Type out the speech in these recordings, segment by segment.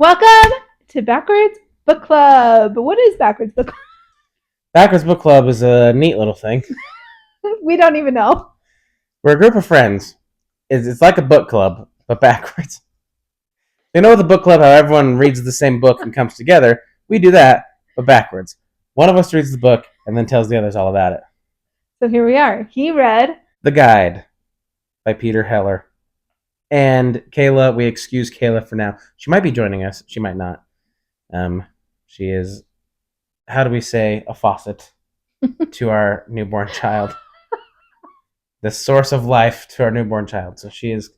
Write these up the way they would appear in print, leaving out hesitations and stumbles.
Welcome to Backwards Book Club. What is Backwards Book Club? Backwards Book Club is a neat little thing. We don't even know. We're a group of friends. It's like a book club, but backwards. You know, with a book club, how everyone reads the same book and comes together. We do that, but backwards. One of us reads the book and then tells the others all about it. So here we are. He read The Guide by Peter Heller. And Kayla, we excuse Kayla for now. She might be joining us. She might not. She is, how do we say, a faucet to our newborn child. The source of life to our newborn child. So she is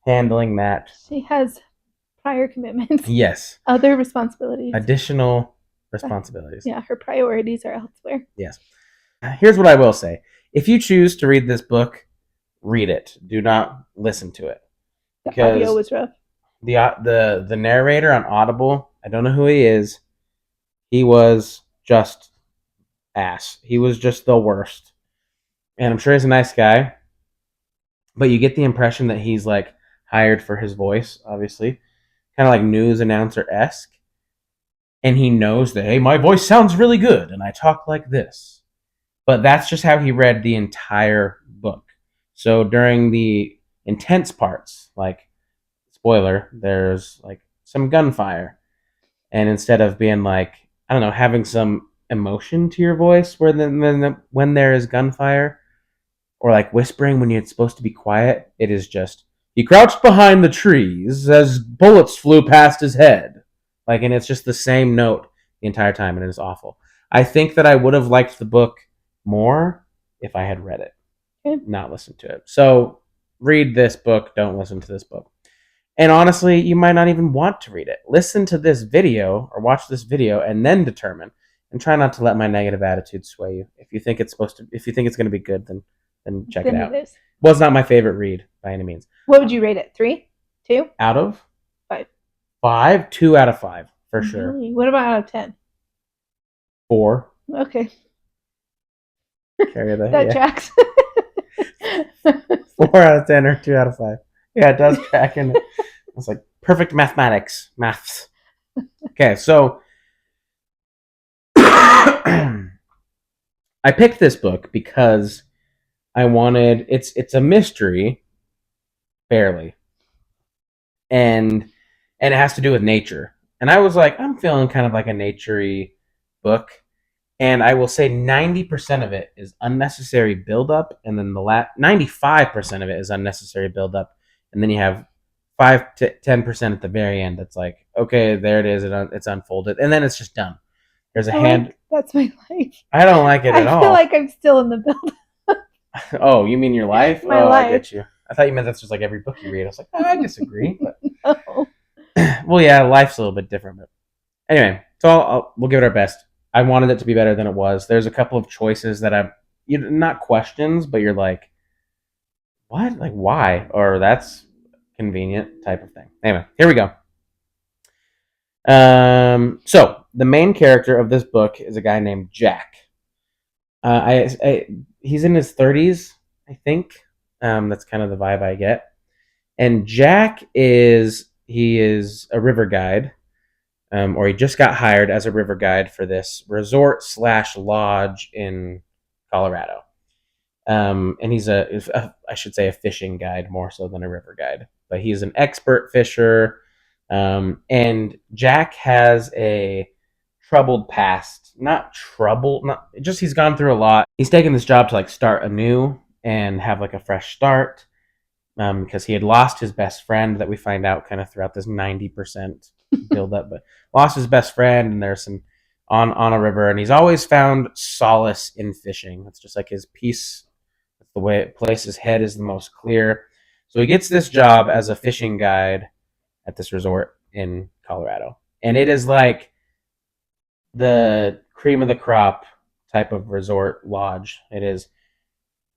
handling that. She has prior commitments. Yes. Other responsibilities. Additional responsibilities. Yeah, her priorities are elsewhere. Yes. Here's what I will say. If you choose to read this book, read it. Do not listen to it. The audio was rough. The narrator on Audible, I don't know who he is. He was just ass. He was just the worst. And I'm sure he's a nice guy. But you get the impression that he's like hired for his voice, obviously. Kind of like news announcer-esque. And he knows that, hey, my voice sounds really good and I talk like this. But that's just how he read the entire book. So during the intense parts, like, spoiler, there's like some gunfire. And instead of being like, I don't know, having some emotion to your voice when there is gunfire, or like whispering when you're supposed to be quiet, it is just, he crouched behind the trees as bullets flew past his head. Like, and it's just the same note the entire time, and it is awful. I think that I would have liked the book more if I had read it, not listened to it. So read this book, don't listen to this book. And honestly, you might not even want to read it. Listen to this video or watch this video and then determine. And try not to let my negative attitude sway you. If you think it's going to be good, then check it out. It was not my favorite read by any means. What would you rate it? 3? 2? Out of? 5. 5? 2 out of 5, for sure. Really? What about out of 10? 4. Okay. Carry that. That tracks. 4 out of 10 or 2 out of 5. Yeah, it does track in it. It's like perfect mathematics. Maths. Okay, so I picked this book because I wanted, it's a mystery, barely, and it has to do with nature. And I was like, I'm feeling kind of like a nature-y book, and I will say 90% of it is unnecessary buildup, and then 95% of it is unnecessary buildup, and then you have 5 to 10% at the very end. That's like, okay, there it is, it's unfolded, and then it's just done. There's a hand. Like, that's my life. I don't like it at all. I feel like I'm still in the build. Oh, you mean your life? My life. I get you. I thought you meant that's just like every book you read. I was like, I disagree. But... No. Well, yeah, life's a little bit different. But anyway, so we'll give it our best. I wanted it to be better than it was. There's a couple of choices that not questions, but you're like, what? Like, why? Or that's convenient type of thing. Anyway, here we go. So the main character of this book is a guy named Jack. He's in his 30s, I think. That's kind of the vibe I get. And Jack is a river guide, or he just got hired as a river guide for this resort/lodge in Colorado. And he's I should say a fishing guide more so than a river guide, but he's an expert fisher. And Jack has a troubled past. Not just he's gone through a lot. He's taken this job to like start anew and have like a fresh start, because he had lost his best friend that we find out kind of throughout this 90% build up, but lost his best friend, and there's some on a river, and he's always found solace in fishing. It's just like his peace. That's the way it places his head is the most clear. So he gets this job as a fishing guide at this resort in Colorado. And it is like the cream of the crop type of resort lodge. It is,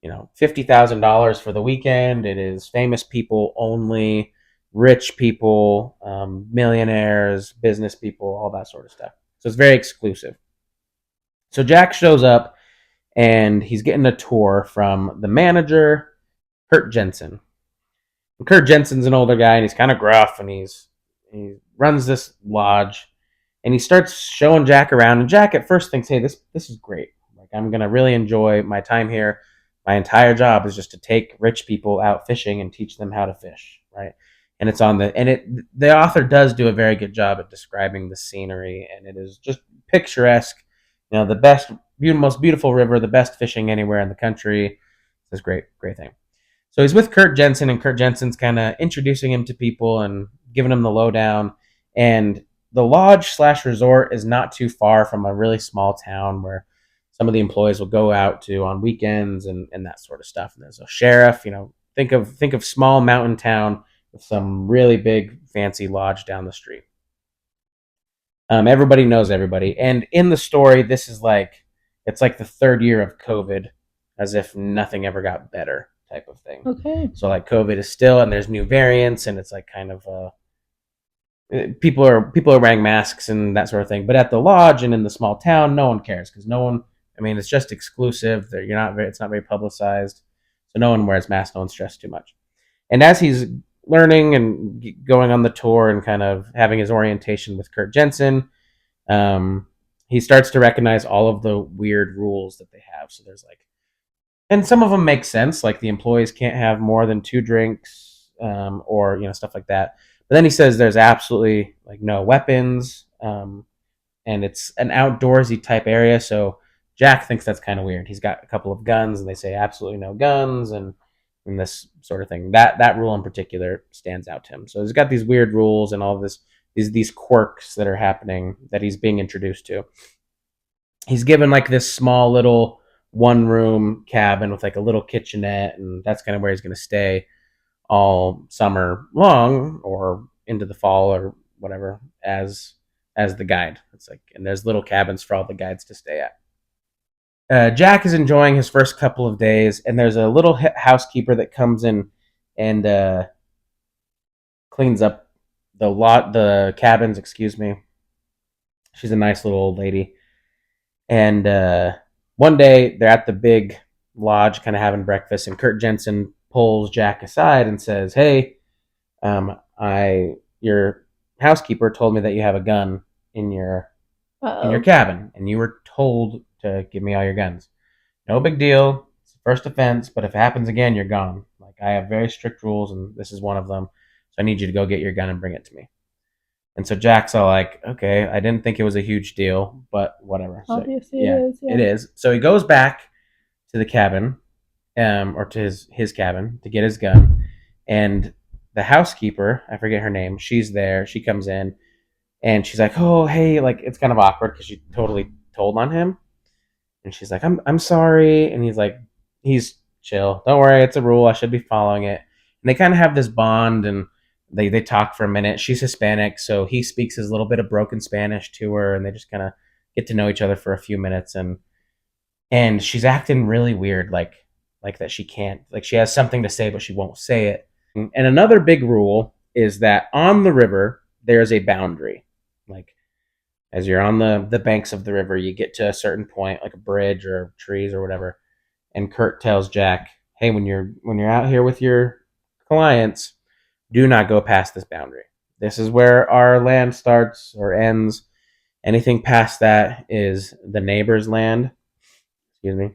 $50,000 for the weekend. It is famous people only, rich people, millionaires, business people, all that sort of stuff. So it's very exclusive. So Jack shows up and he's getting a tour from the manager, Kurt Jensen. And Kurt Jensen's an older guy and he's kind of gruff and he's he runs this lodge, and he starts showing Jack around. And Jack at first thinks, "Hey, this is great. Like I'm gonna really enjoy my time here. My entire job is just to take rich people out fishing and teach them how to fish, right?" And it's on the and it the author does do a very good job at describing the scenery, and it is just picturesque. You know, the best, most beautiful river, the best fishing anywhere in the country. It's a great thing. So he's with Kurt Jensen, and Kurt Jensen's kind of introducing him to people and giving him the lowdown. And the lodge slash resort is not too far from a really small town where some of the employees will go out to on weekends and that sort of stuff. And there's a sheriff, think of small mountain town with some really big fancy lodge down the street. Everybody knows everybody, and in the story, this is like it's like the third year of COVID, as if nothing ever got better, type of thing. Okay. So like COVID is still, and there's new variants, and it's like kind of people are wearing masks and that sort of thing. But at the lodge and in the small town, no one cares because no one. I mean, it's just exclusive. It's not very publicized, so no one wears masks. No one's stressed too much. And as he's learning and going on the tour and kind of having his orientation with Kurt Jensen, he starts to recognize all of the weird rules that they have. So there's like, and some of them make sense, like the employees can't have more than 2 drinks, or stuff like that. But then he says there's absolutely like no weapons, and it's an outdoorsy type area. So Jack thinks that's kind of weird. He's got a couple of guns, and they say absolutely no guns, and this sort of thing. That rule in particular stands out to him. So he's got these weird rules and all of these quirks that are happening that he's being introduced to. He's given like this small little 1 room cabin with like a little kitchenette, and that's kind of where he's going to stay all summer long or into the fall or whatever as the guide. It's like, and there's little cabins for all the guides to stay at. Jack is enjoying his first couple of days, and there's a little housekeeper that comes in and cleans up the cabins. Excuse me. She's a nice little old lady. And one day they're at the big lodge, kind of having breakfast, and Kurt Jensen pulls Jack aside and says, "Hey, your housekeeper told me that you have a gun in your Uh-oh. cabin, and you were told to give me all your guns. No big deal. It's the first offense, but if it happens again, you're gone. Like I have very strict rules, and this is one of them. So I need you to go get your gun and bring it to me." And so Jack's all like, "Okay, I didn't think it was a huge deal, but whatever." So Obviously it yeah, is, it yeah. is. So he goes back to the cabin, or to his cabin to get his gun, and the housekeeper, I forget her name, she's there. She comes in, and she's like, "Oh, hey," like it's kind of awkward because she totally told on him, and she's like, I'm sorry," and he's like, he's chill. "Don't worry, it's a rule. I should be following it." And they kind of have this bond, and they talk for a minute. She's Hispanic, so he speaks his little bit of broken Spanish to her, and they just kind of get to know each other for a few minutes, and she's acting really weird, like that she can't, like she has something to say but she won't say it. And another big rule is that on the river there's a boundary. Like as you're on the banks of the river, you get to a certain point, like a bridge or trees or whatever. And Kurt tells Jack, "Hey, when you're out here with your clients, do not go past this boundary. This is where our land starts or ends. Anything past that is the neighbor's land." Excuse me.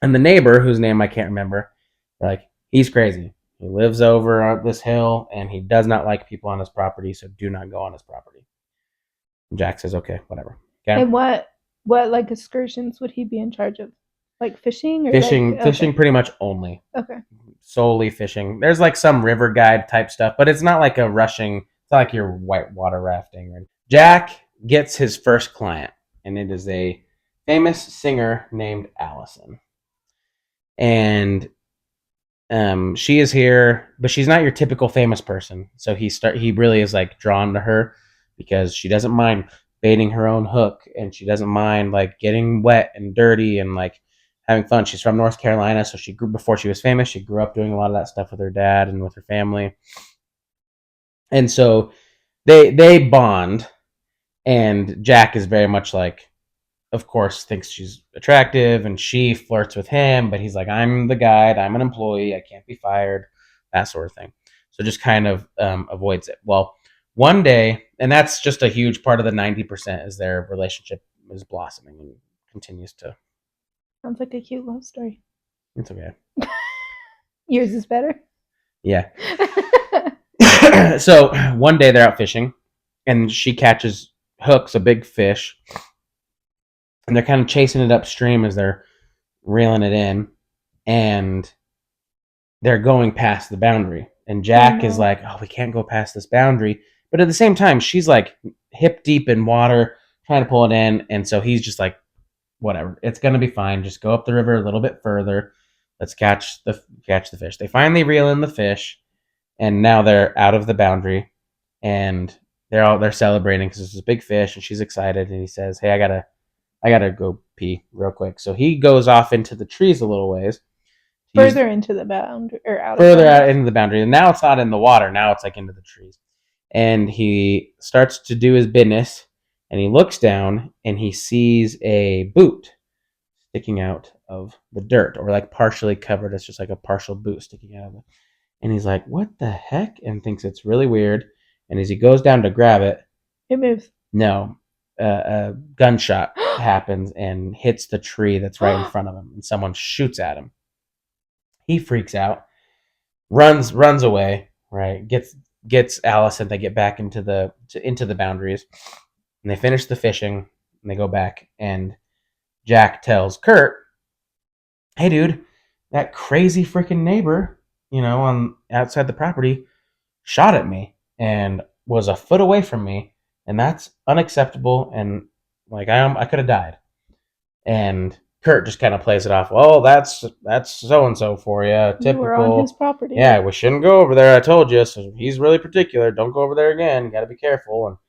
And the neighbor, whose name I can't remember, like he's crazy. He lives over this hill, and he does not like people on his property, so do not go on his property. And Jack says, "Okay, whatever." Okay. And what like excursions would he be in charge of? Like fishing or like Fishing, okay. pretty much only, Okay. solely fishing. There's like some river guide type stuff, but it's not like a rushing. It's not like your whitewater rafting. Jack gets his first client, and it is a famous singer named Allison. And she is here, but she's not your typical famous person. So he really is like drawn to her because she doesn't mind baiting her own hook, and she doesn't mind like getting wet and dirty and like having fun. She's from North Carolina, so she grew before she was famous. She grew up doing a lot of that stuff with her dad and with her family, and so they bond. And Jack is very much like, of course, thinks she's attractive, and she flirts with him, but he's like, "I'm the guide, I'm an employee, I can't be fired," that sort of thing. So just kind of avoids it. Well, one day, and that's just a huge part of the 90% is their relationship is blossoming and continues to. Sounds like a cute love story. It's okay. Yours is better. Yeah. So one day they're out fishing, and she catches hooks a big fish, and they're kind of chasing it upstream as they're reeling it in, and they're going past the boundary. And Oh Jack is no. like, "Oh, we can't go past this boundary," but at the same time, she's like hip deep in water, trying to pull it in, and so he's just like, "Whatever, it's gonna be fine. Just go up the river a little bit further. Let's catch the fish." They finally reel in the fish, and now they're out of the boundary, and they're celebrating because it's a big fish, and she's excited. And he says, "Hey, I gotta go pee real quick." So he goes off into the trees a little ways. He's Further into the boundary or out of further out boundaries. into the boundary, and now it's not in the water. Now it's like into the trees. And he starts to do his business, and he looks down and he sees a boot sticking out of the dirt, or like partially covered. It's just like a partial boot sticking out of it. And he's like, "What the heck?" And thinks it's really weird. And as he goes down to grab it, It moves. no, a gunshot happens and hits the tree that's right in front of him, and someone shoots at him. He freaks out, runs away. Right, gets Allison. They get back into the boundaries, and they finish the fishing. And they go back, and Jack tells Kurt, "Hey, dude, that crazy freaking neighbor, on outside the property, shot at me and was a foot away from me, and that's unacceptable. And like I could have died." And Kurt just kind of plays it off. "Well, that's so and so for you. You were on his Typical. property. Yeah, we shouldn't go over there. I told you. So he's really particular. Don't go over there again. Got to be careful."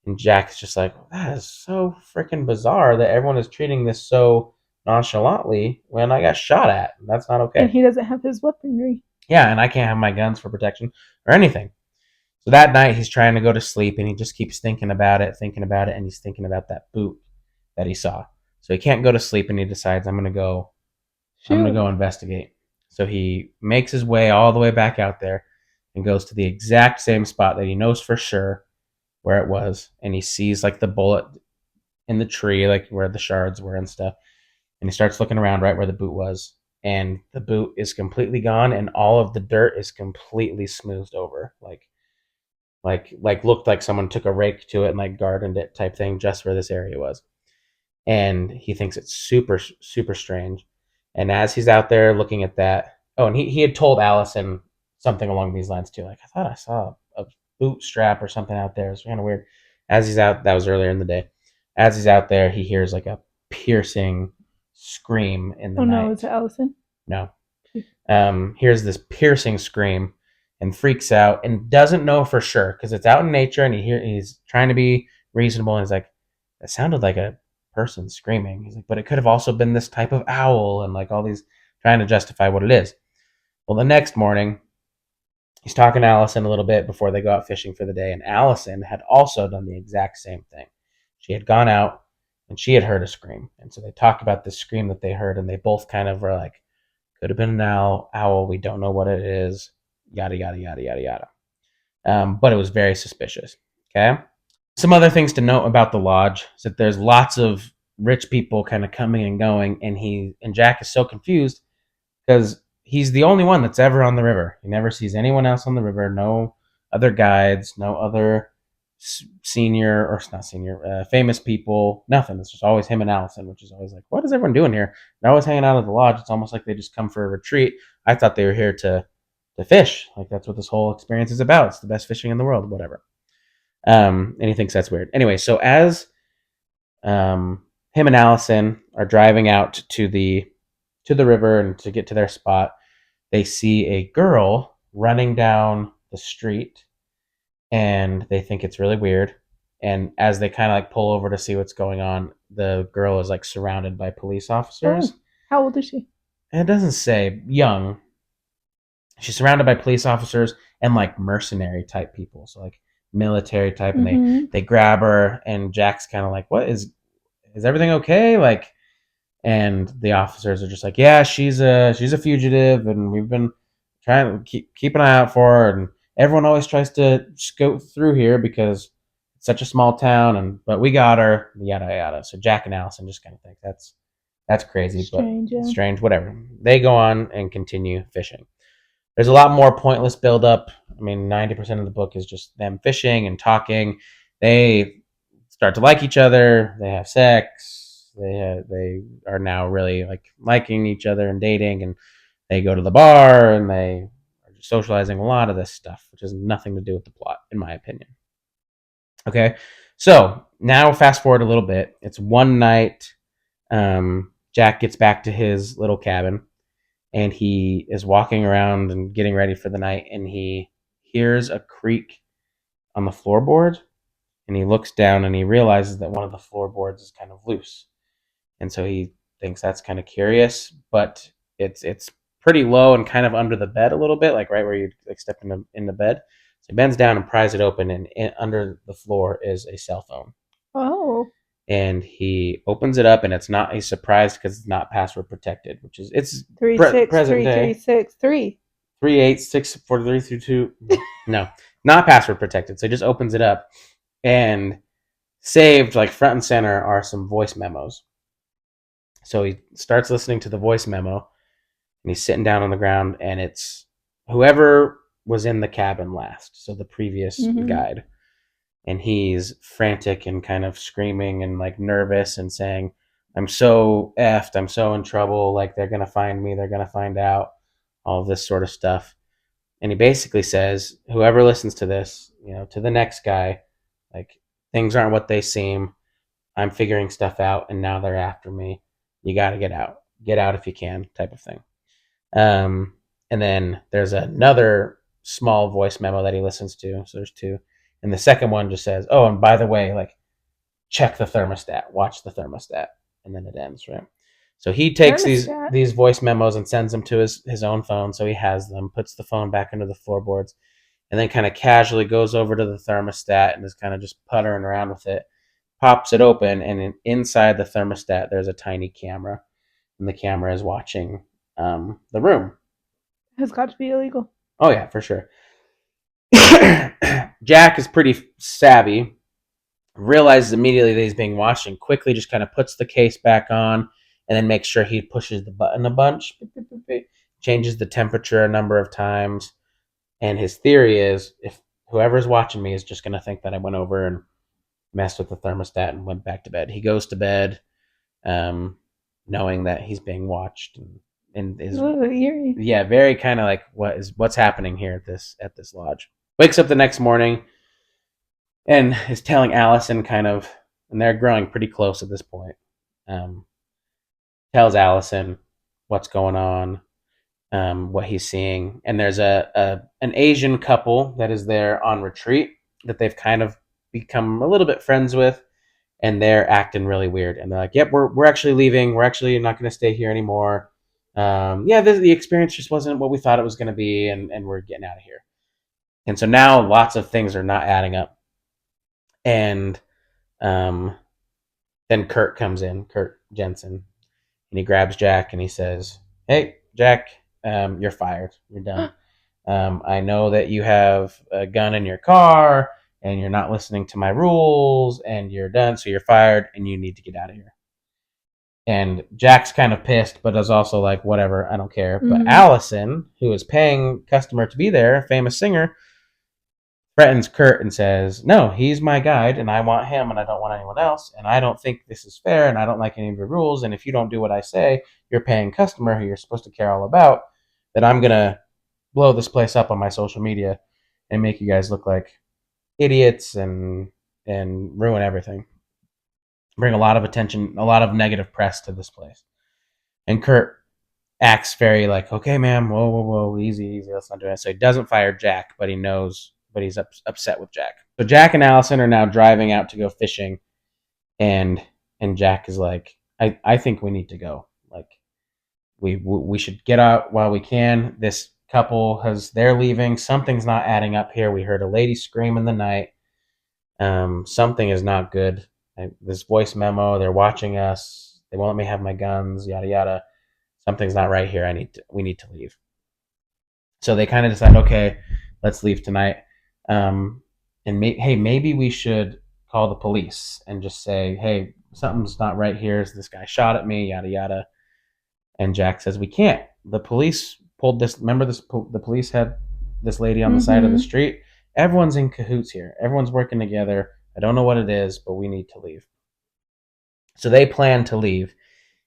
And Jack's just like, "That is so freaking bizarre that everyone is treating this so nonchalantly when I got shot at. That's not And okay. he doesn't have his weaponry. Yeah, and I can't have my guns for protection or anything." So that night he's trying to go to sleep, and he just keeps thinking about it, and he's thinking about that boot that he saw. So he can't go to sleep, and he decides, I'm gonna Shoot. go investigate. So he makes his way all the way back out there and goes to the exact same spot that he knows for sure where it was, and he sees like the bullet in the tree, like where the shards were and stuff. And he starts looking around right where the boot was, and the boot is completely gone, and all of the dirt is completely smoothed over, like looked like someone took a rake to it and like gardened it type thing just where this area was. And he thinks it's super super strange. And as he's out there looking at that, oh, and he had told Allison something along these lines too, like, "I thought I saw a boot strap or something out there. It's kind of weird." As he's out, that was earlier in the day. As he's out there, he hears like a piercing scream in the Oh no, is night. it Allison? No, hears this piercing scream and freaks out and doesn't know for sure because it's out in nature, and he's trying to be reasonable, and he's like, "It sounded like a person screaming." He's like, "But it could have also been this type of owl," and like all these trying to justify what it is. Well, the next morning he's talking to Allison a little bit before they go out fishing for the day, and Allison had also done the exact same thing. She had gone out and she had heard a scream, and so they talked about this scream that they heard, and they both kind of were like, "Could have been an owl. We don't know what it is. Yada yada yada yada yada." But it was very suspicious. Okay. Some other things to note about the lodge is that there's lots of rich people kind of coming and going, and Jack is so confused because he's the only one that's ever on the river. He never sees anyone else on the river. No other guides. No other senior or not senior, famous people. Nothing. It's just always him and Allison, which is always like, what is everyone doing here? They're always hanging out at the lodge. It's almost like they just come for a retreat. I thought they were here to fish. Like that's what this whole experience is about. It's the best fishing in the world. Whatever. And he thinks that's weird. Anyway, so as him and Allison are driving out to the river and to get to their spot, they see a girl running down the street, and they think it's really weird. And as they kind of like pull over to see what's going on, the girl is like surrounded by police officers. Oh, how old is she? And it doesn't say young. She's surrounded by police officers and like mercenary type people, so like military type, and they Mm-hmm. they grab her, and Jack's kind of like, "What is everything okay?" Like, and the officers are just like, "Yeah, she's a fugitive, and we've been trying to keep an eye out for her." everyone always tries to go through here because it's such a small town, and but we got her, yada yada. So Jack and Allison just kind of think that's crazy, but Strange, yeah. strange, whatever. They go on and continue fishing. There's a lot more pointless buildup. I mean, 90% of the book is just them fishing and talking. They start to like each other. They have sex. They are now really like liking each other and dating, and they go to the bar and they are just socializing. A lot of this stuff, which has nothing to do with the plot, in my opinion. Okay, so now fast forward a little bit. It's one night. Jack gets back to his little cabin and he is walking around and getting ready for the night and he hears a creak on the floorboard and he looks down and he realizes that one of the floorboards is kind of loose. And so he thinks that's kind of curious, but it's pretty low and kind of under the bed a little bit, like right where you like step in the bed. So he bends down and pries it open, and under the floor is a cell phone. Oh. And he opens it up, and it's not. He's surprised because it's not password protected, which is it's Three six present three three day. six three. 3864332. No, not password protected. So he just opens it up, and saved like front and center are some voice memos. So he starts listening to the voice memo, and he's sitting down on the ground, and it's whoever was in the cabin last, so the previous guide, and he's frantic and kind of screaming and like nervous and saying, "I'm so effed. I'm so in trouble. Like they're gonna find me. They're gonna find out." All of this sort of stuff. And he basically says, whoever listens to this, to the next guy, like things aren't what they seem. I'm figuring stuff out, and now they're after me. You got to get out. Get out if you can, type of thing. And then there's another small voice memo that he listens to. So there's two, and the second one just says, "Oh, and by the way, like check the thermostat. Watch the thermostat," and then it ends, right? So he takes these voice memos and sends them to his own phone, so he has them. Puts the phone back into the floorboards, and then kind of casually goes over to the thermostat and is kind of just puttering around with it. Pops it open, and inside the thermostat there's a tiny camera, and the camera is watching the room. Has got to be illegal. Oh yeah, for sure. Jack is pretty savvy, realizes immediately that he's being watched, and quickly just kind of puts the case back on, and then makes sure he pushes the button a bunch, changes the temperature a number of times. And his theory is, if whoever's watching me is just going to think that I went over and messed with the thermostat and went back to bed. He goes to bed, knowing that he's being watched, and is eerie. Yeah, very kind of like what's happening here at this lodge. Wakes up the next morning and is telling Allison kind of, and they're growing pretty close at this point. Tells Allison what's going on, what he's seeing, and there's an Asian couple that is there on retreat that they've kind of become a little bit friends with, and they're acting really weird. And they're like, "Yep, we're actually leaving. We're actually not going to stay here anymore. Yeah, the experience just wasn't what we thought it was going to be, and we're getting out of here." And so now lots of things are not adding up. And then Kurt comes in, Kurt Jensen, and he grabs Jack and he says, "Hey, Jack, you're fired. You're done. I know that you have a gun in your car and you're not listening to my rules and you're done. So you're fired and you need to get out of here." And Jack's kind of pissed, but is also like, whatever, I don't care. Mm-hmm. But Allison, who is paying customer to be there, famous singer, threatens Kurt and says, "No, he's my guide and I want him and I don't want anyone else. And I don't think this is fair and I don't like any of your rules. And if you don't do what I say, you're paying customer who you're supposed to care all about, that I'm going to blow this place up on my social media and make you guys look like idiots and ruin everything. Bring a lot of attention, a lot of negative press to this place." And Kurt acts very like, "Okay, ma'am, whoa, easy, let's not do that." So he doesn't fire Jack, but he knows, but he's upset with Jack. So Jack and Allison are now driving out to go fishing, and Jack is like, I think we need to go. Like, we should get out while we can. This couple they're leaving. Something's not adding up here. We heard a lady scream in the night. Something is not good. This voice memo, they're watching us. They won't let me have my guns, yada yada. Something's not right here. We need to leave. So they kind of decide, okay, let's leave tonight. Um, and hey, maybe we should call the police and just say, hey, something's not right here. This guy shot at me, yada yada. And Jack says, we can't. The police pulled this. Remember this? The police had this lady on the side of the Mm-hmm. street. Everyone's in cahoots here. Everyone's working together. I don't know what it is, but we need to leave. So they plan to leave,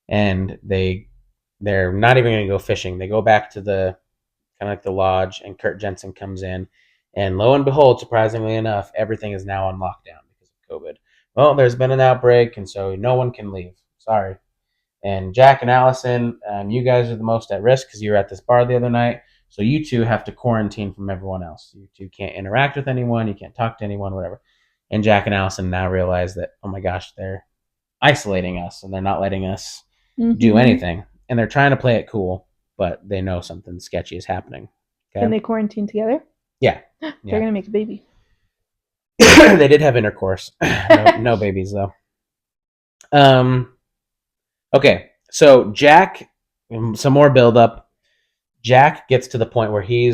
and they're not even going to go fishing. They go back to the kind of like the lodge, and Kurt Jensen comes in, and lo and behold, surprisingly enough, everything is now on lockdown because of COVID. Well, there's been an outbreak, and so no one can leave. Sorry. And Jack and Allison, you guys are the most at risk because you were at this bar the other night. So you two have to quarantine from everyone else. You two can't interact with anyone. You can't talk to anyone, whatever. And Jack and Allison now realize that, oh my gosh, they're isolating us and they're not letting us do Mm-hmm. anything. And they're trying to play it cool, but they know something sketchy is happening. Can Okay. they quarantine together? Yeah. They're Yeah. gonna make a baby. They did have intercourse. No babies though. Um. Okay. So Jack, some more build up. Jack gets to the point where he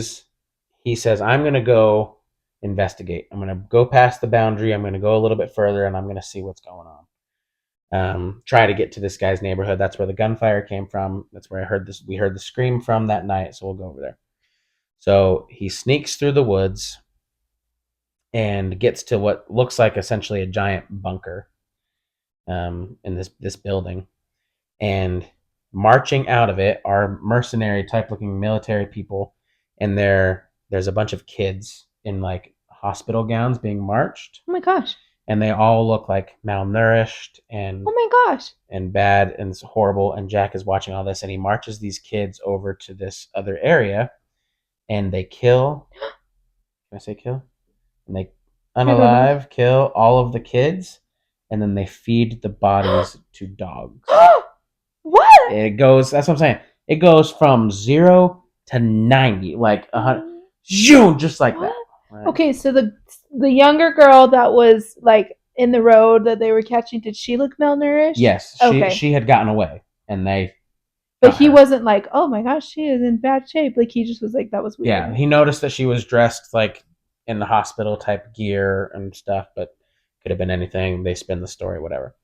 says, I'm gonna go investigate. I'm gonna go past the boundary. I'm gonna go a little bit further, and I'm gonna see what's going on. Try to get to this guy's neighborhood. That's where the gunfire came from. That's where I heard this. We heard the scream from that night. So we'll go over there. So he sneaks through the woods and gets to what looks like essentially a giant bunker in this building. And marching out of it are mercenary type looking military people, and there's a bunch of kids in like hospital gowns being marched, Oh my gosh. and they all look like malnourished Oh my gosh. and bad and it's horrible. And Jack is watching all this, and he marches these kids over to this other area, and they kill. Can I say kill? And they I don't know. unalive kill all of the kids, and then they feed the bodies to dogs. What? It goes. That's what I'm saying. It goes from 0 to 90, like 100, just like What? that. Right? Okay, so the younger girl that was like in the road that they were catching, did she look malnourished? Yes, Okay. she had gotten away, and they. But he wasn't like, oh my gosh, she is in bad shape. Like he just was like, that was weird. Yeah, he noticed that she was dressed like in the hospital type gear and stuff, but could have been anything. They spin the story, whatever.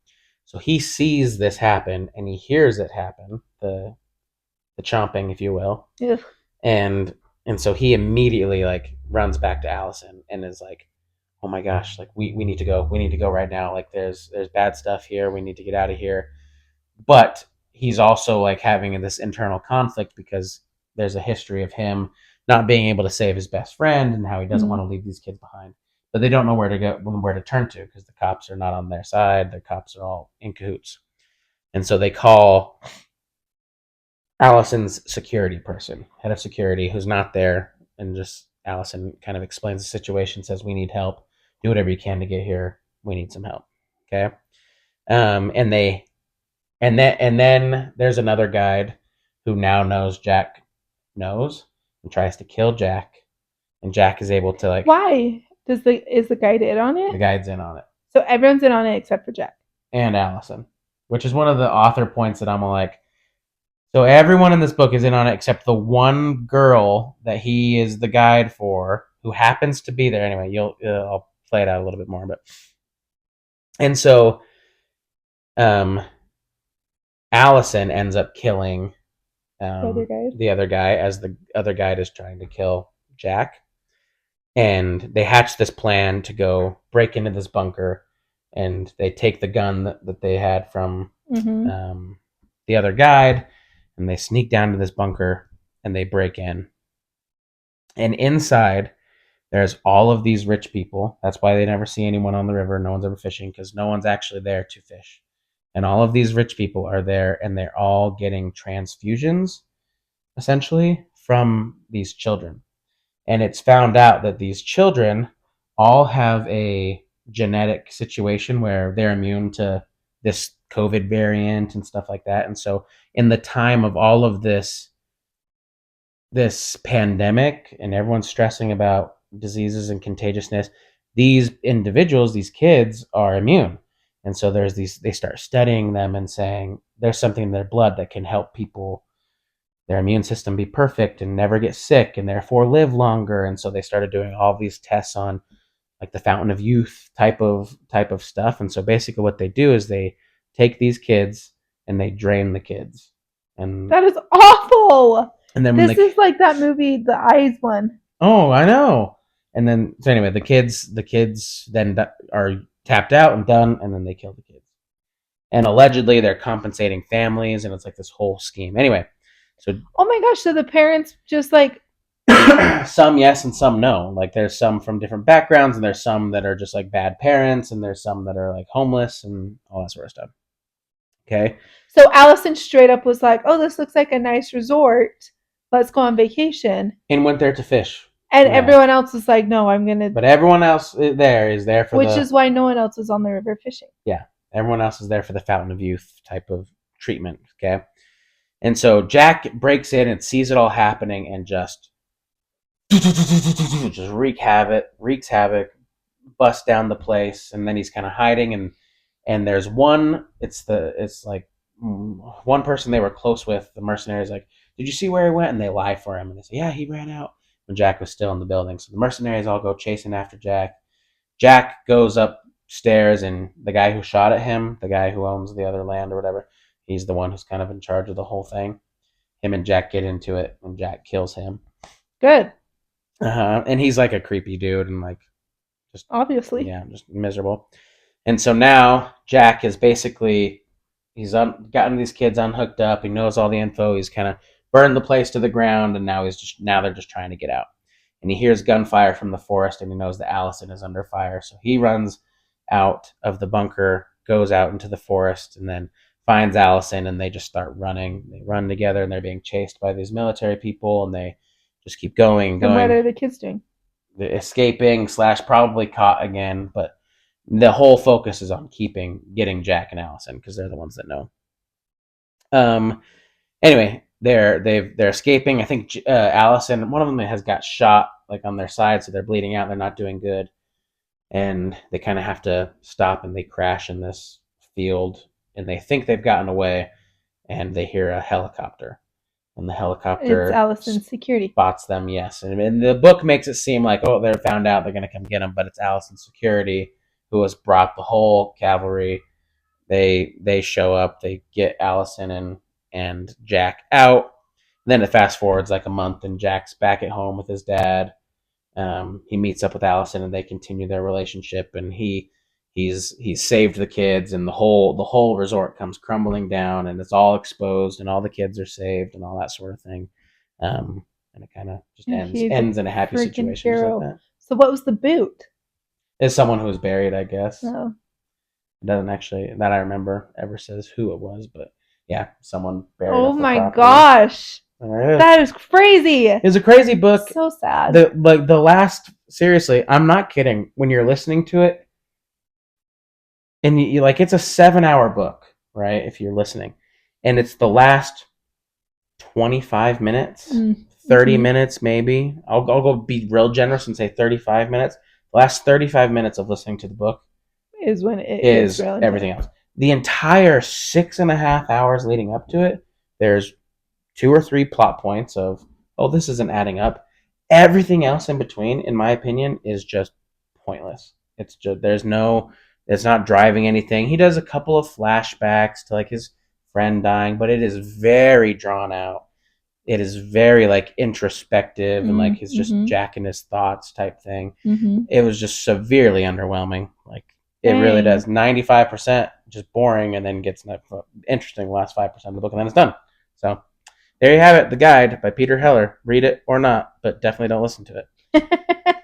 So he sees this happen, and he hears it happen, the chomping, if you will, Ugh. and so he immediately like runs back to Allison and is like, oh my gosh, like we need to go, right now, like there's bad stuff here, we need to get out of here. But he's also like having this internal conflict because there's a history of him not being able to save his best friend and how he doesn't want to leave these kids behind, but they don't know where to go, where to turn to, because the cops are not on their side. The cops are all in cahoots, and so they call Allison's security person, head of security, who's not there, and just Allison kind of explains the situation, says, we need help, do whatever you can to get here, we need some help. Okay. And they and then there's another guide who now knows Jack knows and tries to kill Jack, and Jack is able to like. Why is the guide in on The it? guide's in on it, So everyone's in on it except for Jack. and Allison, which is one of the author points that I'm like, so everyone in this book is in on it except the one girl that he is the guide for, who happens to be there. Anyway, I'll play it out a little bit more, but and so um, Allison ends up killing the other guy as the other guide is trying to kill Jack, and they hatch this plan to go break into this bunker, and they take the gun that they had from the other guide, and they sneak down to this bunker and they break in. And inside, there's all of these rich people. That's why they never see anyone on the river. No one's ever fishing because no one's actually there to fish. And all of these rich people are there, and they're all getting transfusions, essentially, from these children. And it's found out that these children all have a genetic situation where they're immune to this COVID variant and stuff like that. And so, in the time of all of this pandemic and everyone's stressing about diseases and contagiousness, these individuals, these kids, are immune. And so they start studying them and saying there's something in their blood that can help people their immune system be perfect and never get sick and therefore live longer. And so they started doing all these tests on like the fountain of youth type of stuff. And so basically what they do is they take these kids and they drain the kids. And That is awful. then when This the is like that movie, the Eyes one. oh, I know. And then so anyway, the kids then are tapped out and done, and then they kill the kids. And allegedly they're compensating families, and it's like this whole scheme. Anyway, so Oh my gosh! So the parents just like some yes and some no. Like there's some from different backgrounds, and there's some that are just like bad parents, and there's some that are like homeless and all that sort of stuff. Okay. so Allison straight up was like, "Oh, this looks like a nice resort. Let's go on vacation." And went there to fish. And Yeah. everyone else was like, "No, I'm gonna." But everyone else there is there for Which is why no one else is on the river fishing. yeah. Everyone else is there for the fountain of youth type of treatment. Okay. And so Jack breaks in and sees it all happening and just wreaks havoc, busts down the place, and then he's kind of hiding and there's one. It's like one person they were close with. The mercenaries like, did you see where he went? And they lie for him and they say, yeah, he ran out when Jack was still in the building. So the mercenaries all go chasing after Jack. Jack goes upstairs and the guy who shot at him, the guy who owns the other land or whatever, he's the one who's kind of in charge of the whole thing. Him and Jack get into it and Jack kills him. Good. And he's like a creepy dude and like just obviously, yeah, just miserable. And so now Jack is basically gotten these kids unhooked up. He knows all the info. He's kind of burned the place to the ground, and now they're just trying to get out. And he hears gunfire from the forest, and he knows that Allison is under fire. So he runs out of the bunker, goes out into the forest, and then finds Allison, and they just start running. They run together, and they're being chased by these military people, and they just keep going and going. And what are the kids doing? They're escaping / probably caught again, but the whole focus is on getting Jack and Allison because they're the ones that know. Anyway, they're escaping. I think Allison, one of them has got shot like on their side, so they're bleeding out. They're not doing good, and they kind of have to stop and they crash in this field, and they think they've gotten away, and they hear a helicopter. And the helicopter it's Allison's security spots them, yes. And the book makes it seem like, oh, they're found out, they're going to come get them, but it's Allison's security who has brought the whole cavalry. They show up, they get Allison and Jack out. And then it fast forwards like a month, and Jack's back at home with his dad. He meets up with Allison, and they continue their relationship. And he's saved the kids, and the whole resort comes crumbling down, and it's all exposed, and all the kids are saved, and all that sort of thing. And it kind of just ends in a happy situation. Like that. So what was the boot? It's someone who was buried, I guess. Oh. It doesn't actually, that I remember, ever says who it was, but yeah, someone buried. Oh my gosh. That is crazy. It's a crazy book. So sad. Seriously, I'm not kidding. When you're listening to it, and you like, it's a 7-hour book, right? If you're listening, and it's the last 25 minutes, 30 minutes, maybe. I'll go be real generous and say 35 minutes. The last 35 minutes of listening to the book is when it is everything else. The entire 6.5 hours leading up to it, there's 2 or 3 plot points of, oh, this isn't adding up. Everything else in between, in my opinion, is just pointless. It's not driving anything. He does a couple of flashbacks to like his friend dying, but it is very drawn out. It is very like introspective and like his just Jack and his thoughts type thing. It was just severely underwhelming. Like it really does. 95% just boring, and then gets interesting the last 5% of the book, and then it's done. So there you have it, The Guide by Peter Heller. Read it or not, but definitely don't listen to it.